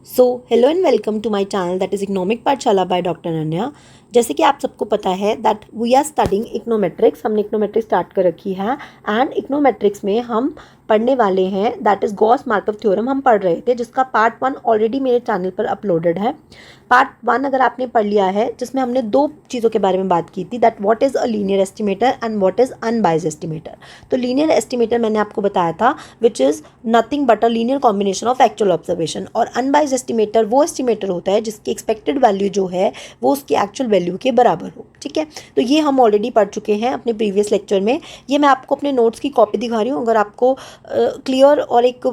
So hello and welcome to my channel that is economic Pathshala by doctor Ananya. जैसे कि आप सबको पता है that we are studying econometrics. हमने इकोनोमेट्रिक्स स्टार्ट कर रखी है एंड इकोनोमेट्रिक्स में हम पढ़ने वाले हैं दैट इज़ गॉस मार्कव थ्योरम हम पढ़ रहे थे, जिसका पार्ट 1 ऑलरेडी मेरे चैनल पर अपलोडेड है। पार्ट 1 अगर आपने पढ़ लिया है, जिसमें हमने दो चीज़ों के बारे में बात की थी, that what is a linear estimator and what is unbiased estimator. तो लीनियर एस्टिमेटर मैंने आपको बताया था which is nothing but a linear combination of actual observation, और अनबाइज्ड एस्टिमेटर वो एस्टिमेटर होता है जिसकी एक्सपेक्टेड वैल्यू जो है वो उसकी एक्चुअल वैल्यू के बराबर हो। ठीक है, तो ये हम ऑलरेडी पढ़ चुके हैं अपने प्रीवियस लेक्चर में। ये मैं आपको अपने नोट्स की कॉपी दिखा रही हूँ। अगर आपको क्लियर और एक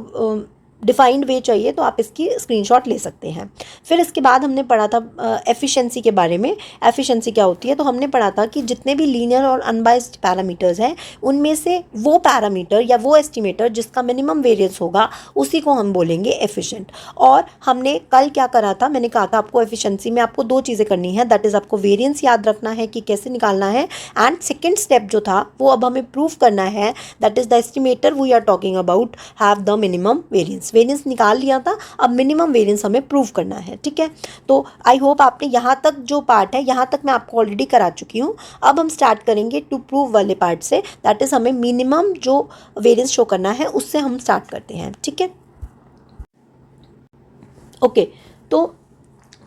डिफाइंड वे चाहिए तो आप इसकी स्क्रीनशॉट ले सकते हैं। फिर इसके बाद हमने पढ़ा था एफिशिएंसी के बारे में। एफिशिएंसी क्या होती है, तो हमने पढ़ा था कि जितने भी लीनियर और अनबाइज्ड पैरामीटर्स हैं उनमें से वो पैरामीटर या वो एस्टिमेटर जिसका मिनिमम वेरिएंस होगा उसी को हम बोलेंगे एफिशिएंट। और हमने कल क्या करा था, मैंने कहा था आपको एफिशिएंसी में आपको दो चीज़ें करनी है, दैट इज़ आपको वेरिएंस याद रखना है कि कैसे निकालना है, एंड सेकेंड स्टेप जो था वो अब हमें प्रूव करना है, that is the estimator we are talking about have the minimum variance. Variance निकाल लिया था, अब मिनिमम वेरिएंस हमें प्रूव करना है। ठीक है, तो आई होप आपने यहाँ तक जो पार्ट है यहाँ तक मैं आपको ऑलरेडी करा चुकी हूँ। अब हम स्टार्ट करेंगे टू प्रूव वाले पार्ट से, दैट इज़ हमें मिनिमम जो वेरिएंस शो करना है उससे हम स्टार्ट करते हैं। ठीक है, ओके। तो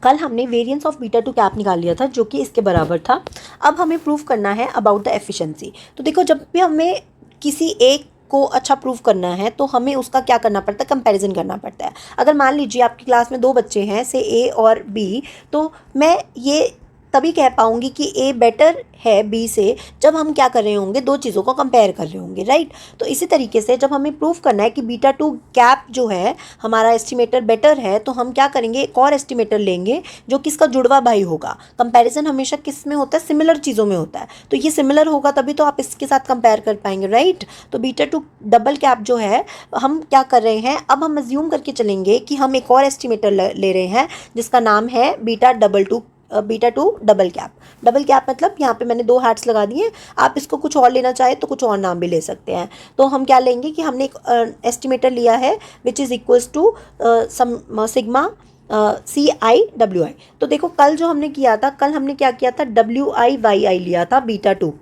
कल हमने variance of beta two cap निकाल लिया था जो कि इसके बराबर था। अब हमें प्रूव करना है अबाउट द एफिशिएंसी। तो देखो, जब भी हमें किसी एक को अच्छा प्रूव करना है तो हमें उसका क्या करना पड़ता है, कंपैरिजन करना पड़ता है। अगर मान लीजिए आपकी क्लास में दो बच्चे हैं, से ए और बी, तो मैं ये तभी कह पाऊंगी कि ए बेटर है बी से जब हम क्या कर रहे होंगे, दो चीज़ों को कंपेयर कर रहे होंगे, राइट। तो इसी तरीके से जब हमें प्रूव करना है कि बीटा टू कैप जो है हमारा एस्टिमेटर बेटर है, तो हम क्या करेंगे, एक और एस्टिमेटर लेंगे जो किसका जुड़वा भाई होगा। कंपैरिजन हमेशा किस में होता है, सिमिलर चीज़ों में होता है। तो ये सिमिलर होगा तभी तो आप इसके साथ कंपेयर कर पाएंगे, राइट। तो बीटा टू डबल कैप जो है हम क्या कर रहे हैं, अब हम अज्यूम करके चलेंगे कि हम एक और एस्टिमेटर ले रहे हैं जिसका नाम है beta two double cap. Double cap मतलब यहाँ पे मैंने दो हैट्स लगा दिए, आप इसको कुछ और लेना चाहे तो कुछ और नाम भी ले सकते हैं। तो हम क्या लेंगे कि हमने एक एस्टिमेटर लिया है which is equals to sigma CI WI। तो देखो, कल जो हमने किया था, कल हमने क्या किया था, WI YI लिया था बीटा टू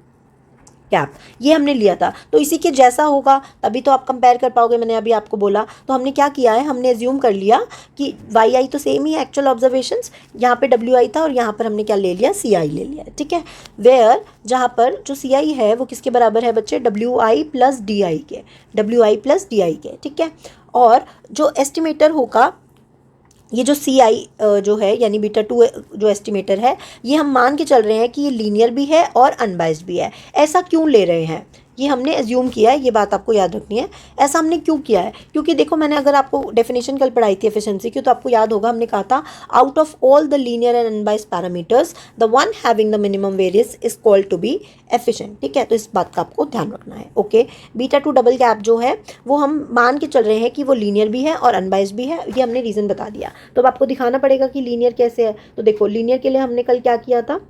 कैप, ये हमने लिया था। तो इसी के जैसा होगा तभी तो आप कंपेयर कर पाओगे, मैंने अभी आपको बोला। तो हमने क्या किया है, हमने एज्यूम कर लिया कि वाई आई तो सेम ही है, एक्चुअल ऑब्जर्वेशंस, यहाँ पे डब्ल्यू आई था और यहाँ पर हमने क्या ले लिया, सी आई ले लिया। ठीक है, वेयर जहाँ पर जो सी आई है वो किसके बराबर है बच्चे, W I plus D I के, W I plus D I के। ठीक है, और जो एस्टिमेटर होगा, ये जो सी आई जो है यानी बीटा टू जो एस्टिमेटर है, ये हम मान के चल रहे हैं कि ये लीनियर भी है और अनबाइज्ड भी है। ऐसा क्यों ले रहे हैं, ये हमने एज्यूम किया है, ये बात आपको याद रखनी है। ऐसा हमने क्यों किया है, क्योंकि देखो, मैंने अगर आपको डेफिनेशन कल पढ़ाई थी एफिशिएंसी की, तो आपको याद होगा हमने कहा था out of all the linear and unbiased parameters the one having the minimum variance is called to be efficient. ठीक है, तो इस बात का आपको ध्यान रखना है। Okay, beta two double cap जो है वो हम मान के चल रहे हैं कि वो लीनियर भी है और अनबाइज्ड भी है, ये हमने रीज़न बता दिया। तो अब आपको दिखाना पड़ेगा कि लीनियर कैसे है। तो देखो, लीनियर के लिए हमने कल क्या किया था,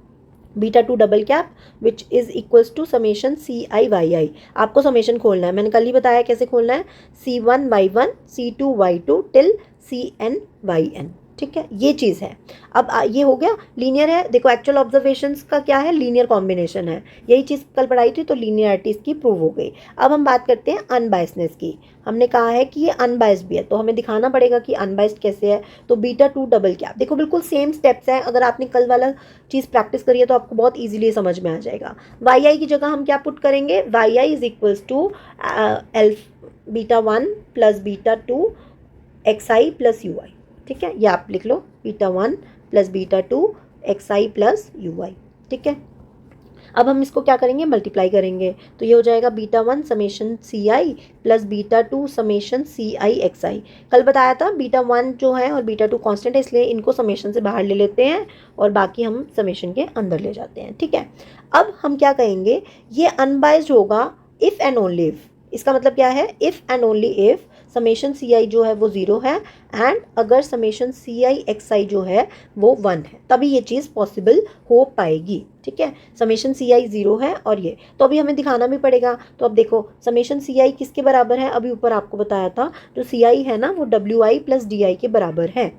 beta two double cap which is equals to summation CI YI। आपको समेशन खोलना है, मैंने कल ही बताया कैसे खोलना है, C1Y1 C2Y2 till CN YN। ठीक है, ये चीज़ है। अब ये हो गया लीनियर है। देखो, एक्चुअल ऑब्जर्वेशंस का क्या है, लीनियर कॉम्बिनेशन है, यही चीज़ कल पढ़ाई थी, तो लीनियरिटी इसकी प्रूव हो गई। अब हम बात करते हैं अनबाइसनेस की। हमने कहा है कि ये अनबाइस्ड भी है, तो हमें दिखाना पड़ेगा कि अनबाइस्ड कैसे है। तो बीटा टू डबल कैप, देखो बिल्कुल सेम स्टेप्स हैं। अगर आपने कल वाला चीज़ प्रैक्टिस करी है तो आपको बहुत ईजिली समझ में आ जाएगा। वाई आई की जगह हम क्या पुट करेंगे, Y I is equals to L beta one plus beta two X I plus U I. ठीक है, ये आप लिख लो, beta one plus beta two X I plus U I. ठीक है, अब हम इसको क्या करेंगे, मल्टीप्लाई करेंगे, तो ये हो जाएगा beta one summation C I plus beta two summation CI XI। कल बताया था बीटा वन जो है और बीटा टू कांस्टेंट है, इसलिए इनको समेशन से बाहर ले लेते हैं और बाकी हम समेशन के अंदर ले जाते हैं। ठीक है, अब हम क्या कहेंगे, ये अनबाइज्ड होगा इफ़ एंड ओनली इफ़। इसका मतलब क्या है, if and only if summation C I जो है वो 0 है, एंड अगर समेशन सी आई एक्स आई जो है वो 1 है, तभी ये चीज़ पॉसिबल हो पाएगी। ठीक है, समेशन सी आई 0 है और ये तो अभी हमें दिखाना भी पड़ेगा। तो अब देखो समेशन सी आई किसके बराबर है, अभी ऊपर आपको बताया था जो सी आई है ना वो W I plus D I के बराबर है,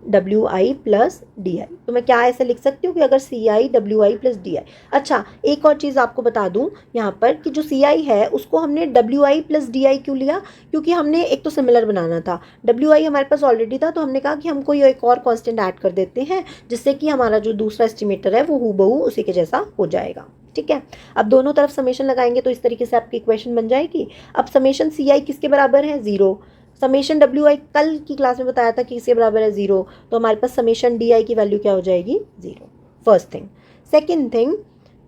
W I plus D I. तो मैं क्या ऐसे लिख सकती हूँ कि अगर C I W I plus D I. अच्छा, एक और चीज़ आपको बता दूँ यहाँ पर कि जो सी आई है उसको हमने डब्ल्यू आई प्लस डी आई क्यों लिया, क्योंकि हमने एक तो सिमिलर बनाना था, डब्ल्यू आई हमारे पास ऑलरेडी था, तो हमने कहा कि हम कोई एक और कॉन्स्टेंट ऐड कर देते हैं जिससे कि हमारा जो दूसरा एस्टिमेटर है वो हूबहू उसी के जैसा हो जाएगा। ठीक है, अब दोनों तरफ समेशन लगाएंगे तो इस तरीके से आपकी इक्वेशन बन जाएगी। अब समेशन सी आई किसके बराबर है, 0। समेशन डब्ल्यू आई कल की क्लास में बताया था कि इसके बराबर है 0, तो हमारे पास समेशन डी आई की वैल्यू क्या हो जाएगी, 0। First thing. Second thing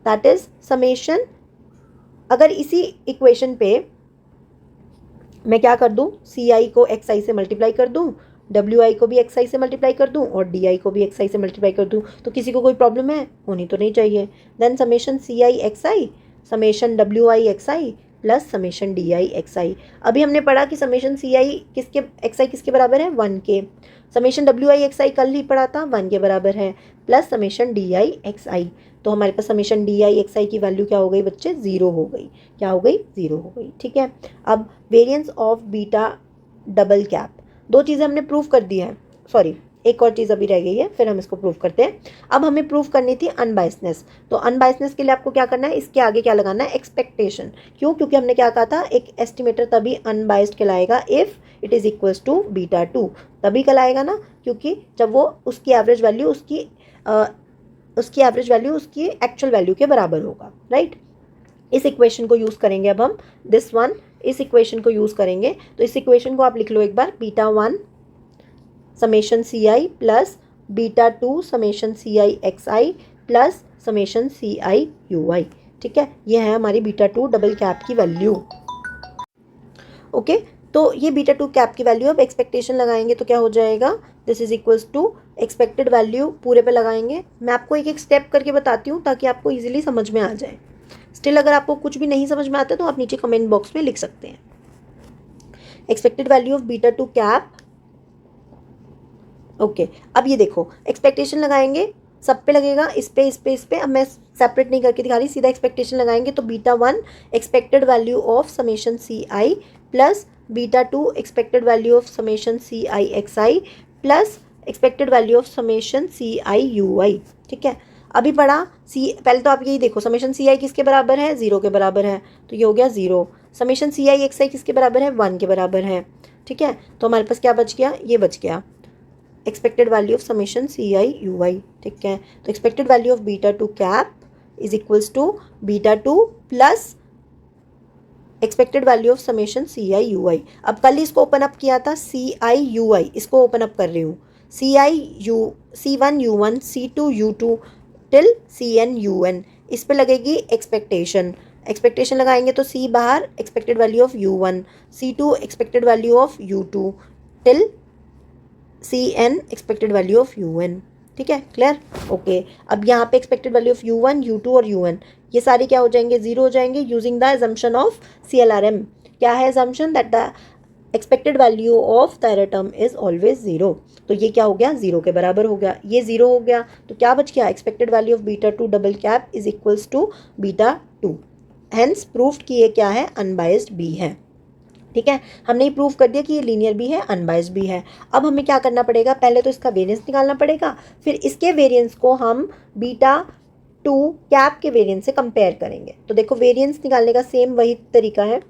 that is summation, अगर इसी इक्वेशन पे मैं क्या कर दूं, सी आई को एक्स आई से मल्टीप्लाई कर दूं, डब्ल्यू आई को भी एक्स आई से मल्टीप्लाई कर दूं और डी आई को भी एक्स आई से मल्टीप्लाई कर दूं, तो किसी को कोई प्रॉब्लम है, होनी तो नहीं चाहिए। Then summation C I x I summation W I x I plus summation D I x I. अभी हमने पढ़ा कि समेशन सी आई किसके एक्स आई किसके बराबर है, 1 के। Summation W I x I कल ही पढ़ा था, 1 के बराबर है, plus summation D I x I. तो हमारे पास summation D I x I की वैल्यू क्या हो गई बच्चे, 0 हो गई। क्या हो गई, 0 हो गई। ठीक है, अब variance of beta double cap, दो चीज़ें हमने प्रूव कर दी हैं, सॉरी एक और चीज़ अभी रह गई है, फिर हम इसको प्रूव करते हैं। अब हमें प्रूव करनी थी अनबायसनेस, तो अनबायसनेस के लिए आपको क्या करना है, इसके आगे क्या लगाना है, एक्सपेक्टेशन। क्यों, क्योंकि हमने क्या कहा था, एक एस्टिमेटर तभी अनबायस्ड कहलाएगा if it is equals to beta 2, तभी कहलाएगा ना, क्योंकि जब वो उसकी एवरेज वैल्यू उसकी एक्चुअल वैल्यू के बराबर होगा, राइट। इस इक्वेशन को यूज़ करेंगे अब हम, दिस वन, इस इक्वेशन को यूज़ करेंगे। तो इस इक्वेशन को आप लिख लो एक बार, beta 1 summation C I plus beta 2 summation C I x I plus summation C I U I. ठीक है, ये है हमारी बीटा 2 डबल कैप की वैल्यू। ओके, तो ये बीटा 2 कैप की वैल्यू, अब एक्सपेक्टेशन लगाएंगे तो क्या हो जाएगा, this is equals to expected value पूरे पे लगाएंगे। मैं आपको एक एक स्टेप करके बताती हूँ ताकि आपको ईजिली समझ में आ जाए। स्टिल अगर आपको कुछ भी नहीं समझ में आता तो आप नीचे कमेंट बॉक्स में लिख सकते हैं। Expected value of beta 2 cap. Okay, अब ये देखो एक्सपेक्टेशन लगाएंगे, सब पे लगेगा, इस पे इस पे इस पे। अब मैं सेपरेट नहीं करके दिखा रही, सीधा एक्सपेक्टेशन लगाएंगे तो beta 1 expected value of summation C I plus beta 2 expected value of summation C I x I plus expected value of summation C I U I. ठीक है, अभी पढ़ा सी, पहले तो आप यही देखो समेशन सी आई किसके बराबर है, 0 के बराबर है, तो ये हो गया 0। समेशन सी आई एक्स आई किसके बराबर है, 1 के बराबर है। ठीक है, तो हमारे पास क्या बच गया, ये बच गया expected value of summation C I U I. ठीक है, तो expected value of beta 2 cap is equals to beta 2 plus expected value of summation C I U I. अब कल इसको ओपन अप किया था, सी आई यू आई, इसको ओपन अप कर रही हूँ, C1 U1 C2 U2 till CN UN। इस पे लगेगी एक्सपेक्टेशन, एक्सपेक्टेशन लगाएंगे तो C बाहर expected value of U1, C2 expected value of U2 till CN expected value of UN। ठीक है, क्लियर। ओके, अब यहाँ पे expected value of U1 U2 और UN ये सारे क्या हो जाएंगे, 0 हो जाएंगे using the assumption of CLRM। क्या है assumption, that the expected value of the error term is always 0। तो ये क्या हो गया, 0 के बराबर हो गया, ये 0 हो गया, तो क्या बच गया, expected value of beta 2 double cap is equals to beta 2। Hence proved कि ये क्या है, अनबायस्ड भी है। ठीक है, हमने ये प्रूव कर दिया कि ये लीनियर भी है, अनबायस्ड भी है। अब हमें क्या करना पड़ेगा, पहले तो इसका वेरिएंस निकालना पड़ेगा, फिर इसके वेरिएंस को हम बीटा 2 कैप के वेरिएंस से कंपेयर करेंगे। तो देखो वेरिएंस निकालने का सेम वही तरीका है,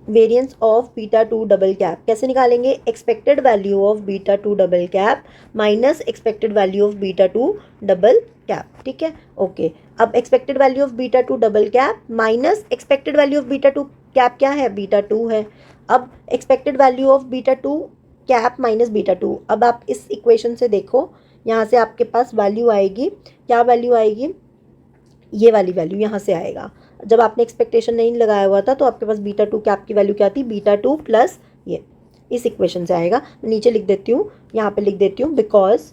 variance of beta 2 double cap कैसे निकालेंगे, expected value of beta 2 double cap minus expected value of beta 2 double cap. ठीक है, ओके, अब expected value of beta 2 double cap minus expected value of beta 2 cap क्या है, beta 2 है। अब expected value of beta 2 cap minus beta 2, अब आप इस इक्वेशन से देखो, यहाँ से आपके पास वैल्यू आएगी, क्या वैल्यू आएगी, ये वाली वैल्यू यहाँ से आएगा। जब आपने एक्सपेक्टेशन नहीं लगाया हुआ था तो आपके पास बीटा 2 कैप की वैल्यू क्या थी, बीटा 2 प्लस ये, इस इक्वेशन से आएगा। नीचे लिख देती हूँ, यहाँ पे लिख देती हूँ, बिकॉज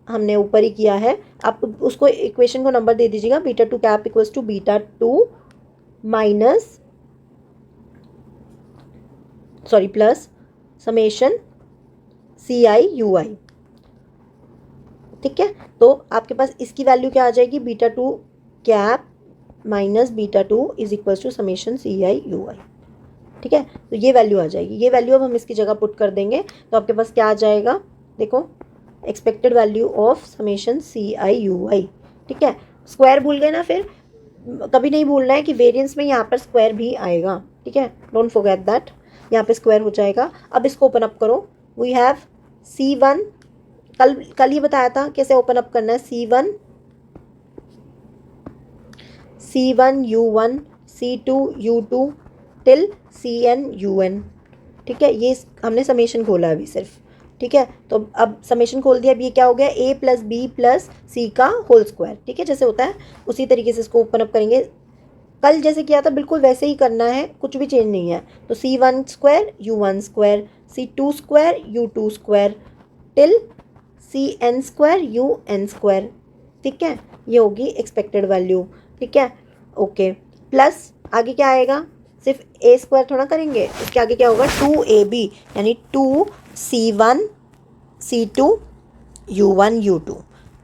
हमने ऊपर ही किया है। आप उसको इक्वेशन को नंबर दे दीजिएगा, beta 2 cap equals to beta 2 minus sorry plus summation C I U I. ठीक है, तो आपके पास इसकी वैल्यू क्या आ जाएगी, beta two cap minus beta two is equal to summation C I U I. ठीक है, तो ये वैल्यू आ जाएगी, ये वैल्यू अब हम इसकी जगह पुट कर देंगे तो आपके पास क्या आ जाएगा, देखो expected value of summation C I U I. ठीक है, स्क्वायर भूल गए ना, फिर कभी नहीं भूलना है कि वेरिएंस में यहाँ पर स्क्वायर भी आएगा। ठीक है, डोंट फॉरगेट दैट, यहाँ पे स्क्वायर हो जाएगा। अब इसको ओपन अप करो, वी हैव C1, कल ये बताया था कैसे ओपन अप करना है, C1 U1 C2 U2 till CN UN। ठीक है, ये हमने समेशन खोला अभी सिर्फ। ठीक है, तो अब समेशन खोल दिया, अब ये क्या हो गया, A प्लस बी प्लस सी का होल स्क्वायर। ठीक है, जैसे होता है उसी तरीके से इसको ओपन अप करेंगे, कल जैसे किया था बिल्कुल वैसे ही करना है, कुछ भी चेंज नहीं है। तो C1 square U1 square C2 square U2 square till CN square UN square. ठीक है, ये होगी एक्सपेक्टेड वैल्यू। ठीक है, ओके, प्लस आगे क्या आएगा, सिर्फ A स्क्वायर थोड़ा करेंगे, इसके आगे क्या होगा 2AB यानी 2C1 C2 U1 U2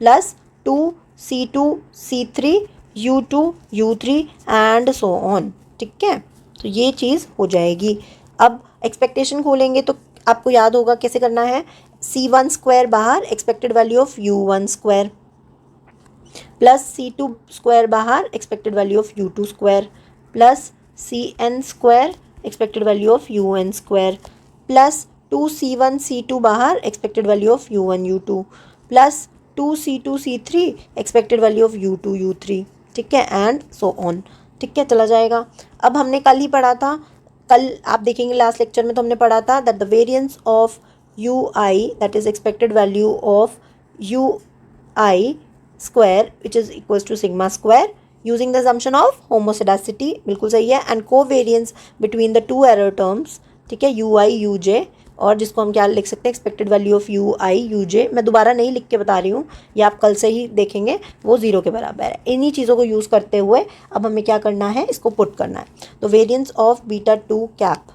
plus 2C2 C3 U2 U3 and so on. ठीक है, तो ये चीज़ हो जाएगी। अब एक्सपेक्टेशन खोलेंगे तो आपको याद होगा कैसे करना है, C1 स्क्वायर बाहर expected value of U1 square plus C2 square बाहर expected value of U2 square plus CN square expected value of UN square plus 2C1 C2 बाहर expected value of U1 U2 plus 2C2 C3 expected value of U2 U3। ठीक है, and so on. ठीक है, चला जाएगा। अब हमने कल ही पढ़ा था, कल आप देखेंगे लास्ट लेक्चर में तो हमने पढ़ा था that the variance of UI that is expected value of UI square which is equals to sigma square using the assumption of homoscedasticity, बिल्कुल सही है, and covariance between the two error terms. ठीक है, UI UJ, और जिसको हम क्या लिख सकते हैं, expected value of UI UJ। मैं दोबारा नहीं लिख के बता रही हूँ, ये आप कल से ही देखेंगे, वो 0 के बराबर है। इन्हीं चीज़ों को यूज़ करते हुए अब हमें क्या करना है, इसको पुट करना है। तो variance of beta two cap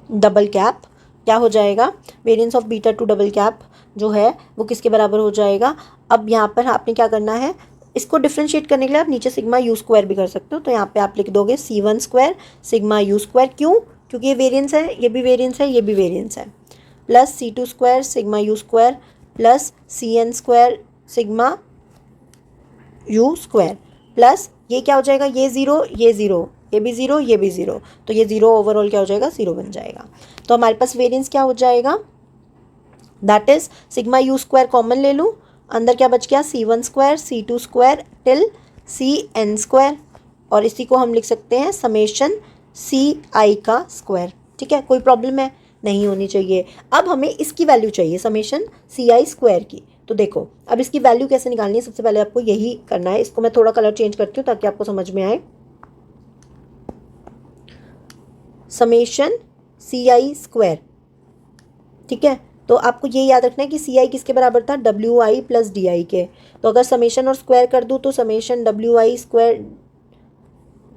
double cap क्या हो जाएगा, variance of beta two double cap जो है वो किसके बराबर हो जाएगा। अब यहाँ पर आपने क्या करना है, इसको डिफ्रेंशिएट करने के लिए आप नीचे सिग्मा यू स्क्वायर भी कर सकते हो, तो यहाँ पे आप लिख दोगे C1 square sigma u square. क्यों, क्योंकि ये वेरिएंस है, ये भी वेरिएंस है, ये भी वेरिएंस है, plus C2 square sigma u square plus CN square sigma u square plus ये क्या हो जाएगा, ये ज़ीरो ये ज़ीरो, ये भी ज़ीरो ये भी ज़ीरो, तो ये ज़ीरो ओवरऑल क्या हो जाएगा, 0 बन जाएगा। तो हमारे पास वेरिएंस क्या हो जाएगा, that is sigma u square common ले लूँ, अंदर क्या बच गया, C1 square C2 square till CN square, और इसी को हम लिख सकते हैं समेशन CI का स्क्वायर। ठीक है, कोई प्रॉब्लम है, नहीं होनी चाहिए। अब हमें इसकी वैल्यू चाहिए समेशन CI स्क्वायर की। तो देखो अब इसकी वैल्यू कैसे निकालनी है, सबसे पहले आपको यही करना है। इसको मैं थोड़ा कलर चेंज करती हूँ ताकि आपको समझ में आए। समेशन CI स्क्वायर, ठीक है, तो आपको ये याद रखना है कि CI किसके बराबर था, WI प्लस DI के। तो अगर समेशन और स्क्वायर कर दूँ तो समेशन WI स्क्वायर,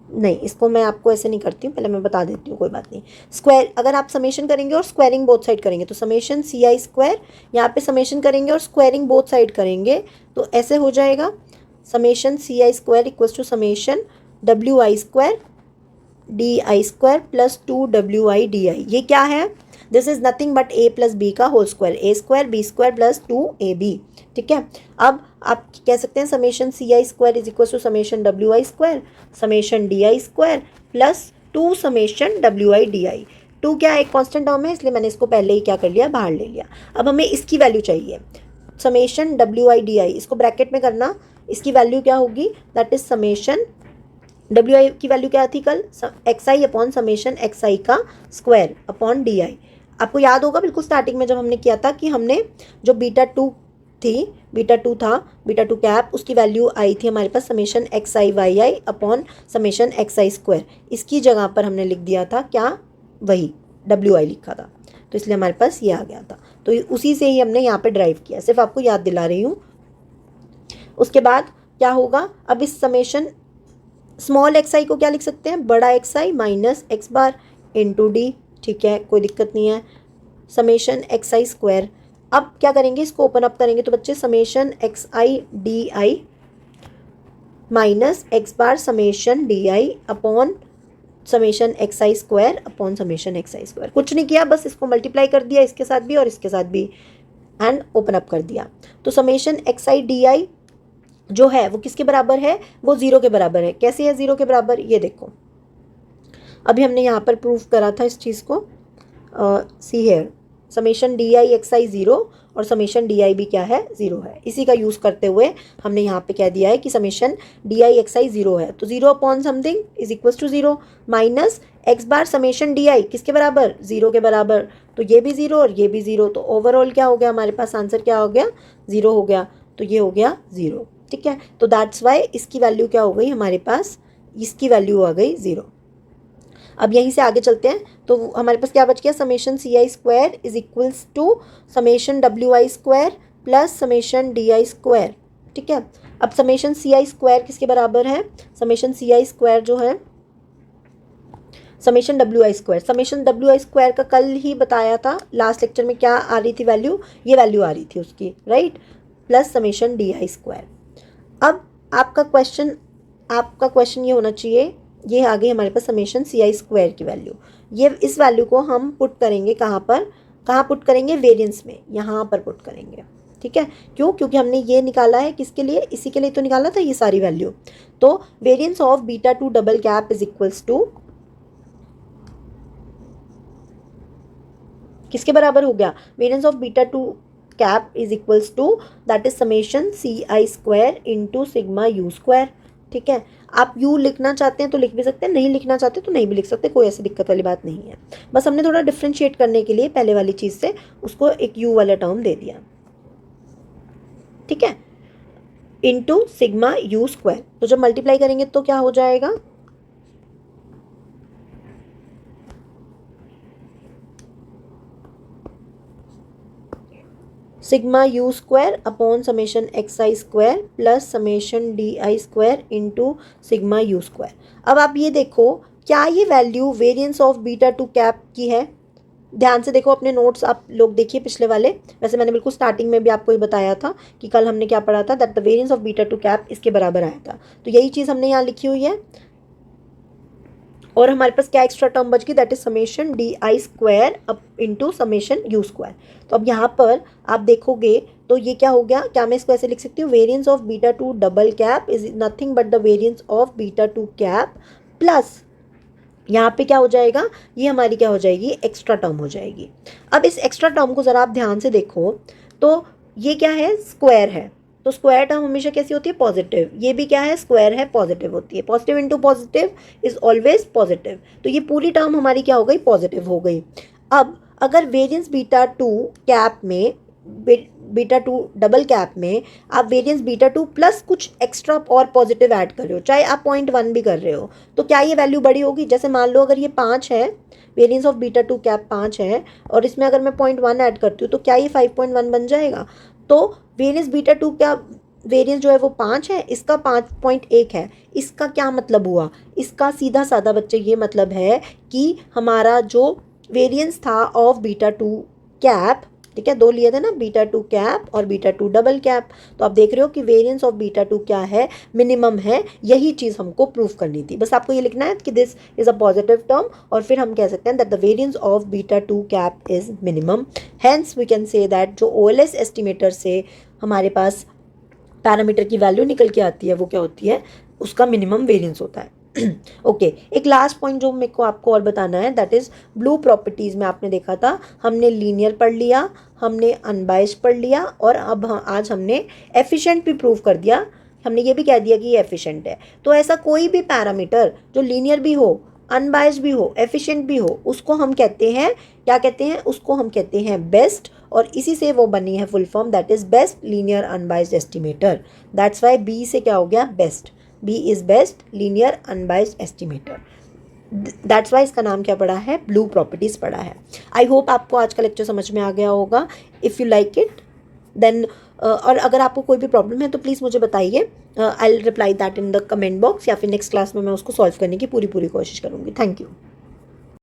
नहीं इसको मैं आपको ऐसे नहीं करती हूँ, पहले मैं बता देती हूँ, कोई बात नहीं। स्क्वायर अगर आप समेशन करेंगे और स्क्वायरिंग बोथ साइड करेंगे तो समेशन CI स्क्वायर, यहाँ पे समेशन करेंगे और स्क्वायरिंग बोथ साइड करेंगे तो ऐसे हो जाएगा summation CI square equals to summation WI square DI square plus 2WI DI। ये क्या है, this is nothing but A plus b का whole square, A square B square plus 2AB। ठीक है, अब आप कह सकते हैं summation CI square is equal to summation WI square summation DI square plus 2 summation WI DI। 2 क्या एक कांस्टेंट टर्म है, इसलिए मैंने इसको पहले ही क्या कर लिया, बाहर ले लिया। अब हमें इसकी वैल्यू चाहिए समेशन WI DI, इसको ब्रैकेट में करना, इसकी वैल्यू क्या होगी, दैट इज समेशन WI की वैल्यू क्या थी कल, XI अपॉन समेशन XI का स्क्वायर अपॉन DI। आपको याद होगा बिल्कुल स्टार्टिंग में जब हमने किया था कि हमने जो बीटा टू था बीटा टू कैप, उसकी वैल्यू आई थी हमारे पास summation XI YI upon summation XI square. इसकी जगह पर हमने लिख दिया था क्या, वही WI लिखा था, तो इसलिए हमारे पास ये आ गया था। तो उसी से ही हमने यहाँ पे ड्राइव किया, सिर्फ आपको याद दिला रही हूँ। उसके बाद क्या होगा, अब इस समेशन स्मॉल XI को क्या लिख सकते हैं, बड़ा XI minus X bar into D, ठीक है, कोई दिक्कत नहीं है, समेशन एक्स आई स्क्वायर। अब क्या करेंगे, इसको ओपन अप करेंगे तो बच्चे summation x I D I minus x bar summation D I upon summation x I square upon summation x I square. कुछ नहीं किया, बस इसको मल्टीप्लाई कर दिया इसके साथ भी और इसके साथ भी एंड ओपन अप कर दिया। तो summation x I D I जो है वो किसके बराबर है, वो 0 के बराबर है। कैसे है 0 के बराबर, ये देखो अभी हमने यहाँ पर प्रूव करा था इस चीज़ को। See here summation D I x आई 0 और समेशन डी आई भी क्या है, 0 है। इसी का यूज़ करते हुए हमने यहाँ पे कह दिया है कि समेशन डी आई एक्स आई 0 है, तो 0 upon something is equals to 0 minus x bar summation D i किसके बराबर, 0 के बराबर। तो ये भी 0 और ये भी 0, तो ओवरऑल क्या हो गया हमारे पास, आंसर क्या हो गया, 0 हो गया। तो ये हो गया 0, ठीक है। तो दैट्स वाई इसकी वैल्यू क्या हो गई हमारे पास, इसकी वैल्यू आ गई 0। अब यहीं से आगे चलते हैं, तो हमारे पास क्या बच गया, summation C i square is equals to summation W i square plus summation D i square, ठीक है। अब समेशन सी आई स्क्वायर किसके बराबर है, समेशन सी आई स्क्वायर जो है summation W i square, summation W i square का कल ही बताया था लास्ट लेक्चर में, क्या आ रही थी वैल्यू, ये वैल्यू आ रही थी उसकी, right, plus summation D i square. अब आपका क्वेश्चन ये होना चाहिए, ये आ गई हमारे पास समेशन सी आई स्क्वायर की वैल्यू। ये इस वैल्यू को हम पुट करेंगे कहाँ पर, कहाँ पुट करेंगे, वेरिएंस में, यहाँ पर पुट करेंगे, ठीक है। क्यों, क्योंकि हमने ये निकाला है किसके लिए, इसी के लिए तो निकाला था ये सारी वैल्यू। तो variance of beta two double cap is equals to किसके बराबर हो गया, variance of beta two cap is equals to that is summation C i square into sigma u square, ठीक है। आप यू लिखना चाहते हैं तो लिख भी सकते हैं, नहीं लिखना चाहते तो नहीं भी लिख सकते, कोई ऐसी दिक्कत वाली बात नहीं है। बस हमने थोड़ा डिफ्रेंशिएट करने के लिए पहले वाली चीज़ से उसको एक यू वाला टर्म दे दिया, ठीक है, इंटू सिग्मा यू स्क्वायर। तो जब मल्टीप्लाई करेंगे तो क्या हो जाएगा, sigma u square upon summation x I square plus summation D i square into sigma u square. अब आप ये देखो, क्या ये value variance of beta two cap की है, ध्यान से देखो अपने नोट्स आप लोग देखिए पिछले वाले। वैसे मैंने बिल्कुल स्टार्टिंग में भी आपको ये बताया था कि कल हमने क्या पढ़ा था, that the variance of beta two cap इसके बराबर आया था। तो यही चीज़ हमने यहाँ लिखी हुई है और हमारे पास क्या एक्स्ट्रा टर्म बच गई, that is summation D i square up into summation u square. तो अब यहाँ पर आप देखोगे तो ये क्या हो गया, क्या मैं इसको ऐसे लिख सकती हूँ, variance of beta two double cap is nothing but the variance of beta two cap plus यहाँ पे क्या हो जाएगा, ये हमारी क्या हो जाएगी, एक्स्ट्रा टर्म हो जाएगी। अब इस एक्स्ट्रा टर्म को ज़रा आप ध्यान से देखो तो ये क्या है, स्क्वायर है, तो स्क्वायर टर्म हमेशा कैसी होती है, पॉजिटिव। ये भी क्या है, स्क्वायर है, पॉजिटिव होती है, positive into positive is always positive. तो ये पूरी टर्म हमारी क्या हो गई, पॉजिटिव हो गई। अब अगर वेरिएंस बीटा टू कैप में, बीटा टू डबल कैप में आप वेरिएंस बीटा टू प्लस कुछ एक्स्ट्रा और पॉजिटिव ऐड कर रहे हो, चाहे आप 0.1 भी कर रहे हो, तो क्या ये वैल्यू बड़ी होगी। जैसे मान लो अगर ये 5 है, variance of beta two cap 5 है और इसमें अगर मैं 0.1 ऐड करती हूँ तो क्या ये 5.1 बन जाएगा। तो वेरिएंस बीटा टू का वेरिएंस जो है वो 5 है, इसका 5.1 है। इसका क्या मतलब हुआ, इसका सीधा साधा बच्चे ये मतलब है कि हमारा जो वेरिएंस था ऑफ बीटा टू कैप, ठीक है, दो लिए थे ना, बीटा टू कैप और बीटा टू डबल कैप, तो आप देख रहे हो कि वेरिएंस ऑफ बीटा टू क्या है, मिनिमम है। यही चीज़ हमको प्रूफ करनी थी। बस आपको ये लिखना है कि this is a positive term और फिर हम कह सकते हैं that the variance of beta two cap is minimum. Hence we can say that जो ओएलएस एस्टिमेटर से हमारे पास पैरामीटर की वैल्यू निकल के आती है वो क्या होती है, उसका मिनिमम वेरिएंस होता है। ओके एक लास्ट पॉइंट जो मेरे को आपको और बताना है, दैट इज ब्लू प्रॉपर्टीज में आपने देखा था, हमने लीनियर पढ़ लिया, हमने अनबाइस्ड पढ़ लिया और अब आज हमने एफिशिएंट भी प्रूव कर दिया। हमने ये भी कह दिया कि ये एफिशिएंट है। तो ऐसा कोई भी पैरामीटर जो लीनियर भी हो, अनबाइस्ड भी हो, एफिशिएंट भी हो, उसको हम कहते हैं, क्या कहते हैं, उसको हम कहते हैं बेस्ट। और इसी से वो बनी है full form, that is best linear unbiased estimator. That's why B से क्या हो गया, best. B is best linear unbiased estimator. That's why इसका नाम क्या पड़ा है, ब्लू प्रॉपर्टीज पड़ा है। आई होप आपको आज का लेक्चर समझ में आ गया होगा। If you like it then और अगर आपको कोई भी प्रॉब्लम है तो प्लीज़ मुझे बताइए, I will reply that in the comment box, या फिर नेक्स्ट क्लास में मैं उसको सॉल्व करने की पूरी कोशिश करूँगी। Thank you.